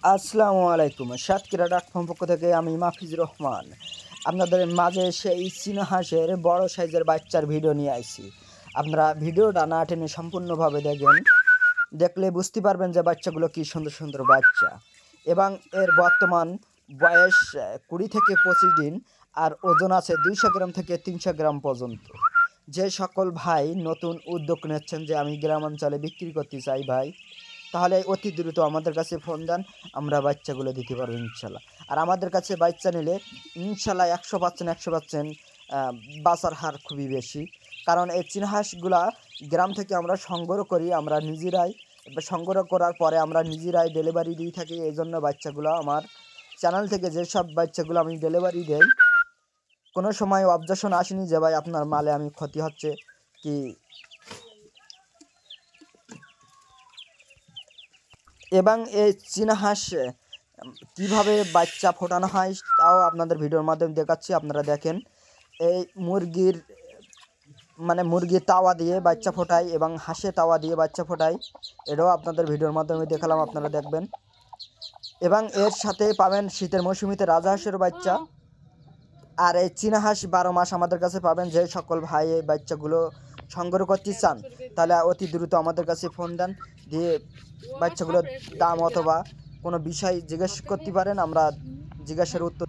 আসসালামু আলাইকুম। সাতক্ষীরা ডাক ফার্ম পক্ষ থেকে আমি মাহফিজুর রহমান আপনাদের মাঝে সেই চীনা হাঁসের বড় সাইজের বাচ্চার ভিডিও নিয়ে আসছি। আপনারা ভিডিওটা না টেনে সম্পূর্ণভাবে দেখবেন, দেখলে বুঝতে পারবেন যে বাচ্চাগুলো কি সুন্দর সুন্দর বাচ্চা এবং এর বর্তমান বয়স 20 থেকে 25 দিন আর ওজন আছে 200 গ্রাম থেকে 300 গ্রাম পর্যন্ত। যে সকল ভাই নতুন উদ্যোগ নিচ্ছেন যে আমি গ্রামাঞ্চলে বিক্রি করতে চাই ভাই, তাহলে অতি দ্রুত আমাদের কাছে ফোন দেন, আমরা বাচ্চাগুলো দিতে পারবো ইনশাল্লাহ। আর আমাদের কাছে বাচ্চা নিলে ইনশাল্লাহ 100% বাঁচার হার খুবই বেশি, কারণ এই চীনা হাঁসগুলা গ্রাম থেকে আমরা সংগ্রহ করি, আমরা নিজেরাই সংগ্রহ করার পরে আমরা নিজেরাই ডেলিভারি দিয়ে থাকি। এই জন্য বাচ্চাগুলো আমার চ্যানেল থেকে যেসব বাচ্চাগুলো আমি ডেলিভারি দেই, কোনো সময় অবজেকশন আসেনি যে ভাই আপনার মালে আমি ক্ষতি হচ্ছে কি। এবং এই চীনা হাঁস কীভাবে বাচ্চা ফোটানো হয় তাও আপনাদের ভিডিওর মাধ্যমে দেখাচ্ছি, আপনারা দেখেন। এই মুরগির তাওয়া দিয়ে বাচ্চা ফোটাই এবং হাঁসে তাওয়া দিয়ে বাচ্চা ফোটাই, এটাও আপনাদের ভিডিওর মাধ্যমে দেখালাম, আপনারা দেখবেন। এবং এর সাথে পাবেন শীতের মৌসুমিতে রাজহাঁসের বাচ্চা। আর এই চীনা হাঁস 12 মাস আমাদের কাছে পাবেন। যে সকল ভাই এই বাচ্চাগুলো সংগ্রহ করতে চান তাহলে অতি দ্রুত আমাদের কাছে ফোন দেন, দিয়ে বাচ্চাগুলোর দাম অথবা কোনো বিষয় জিজ্ঞেস করতে পারেন, আমরা জিজ্ঞাসার উত্তর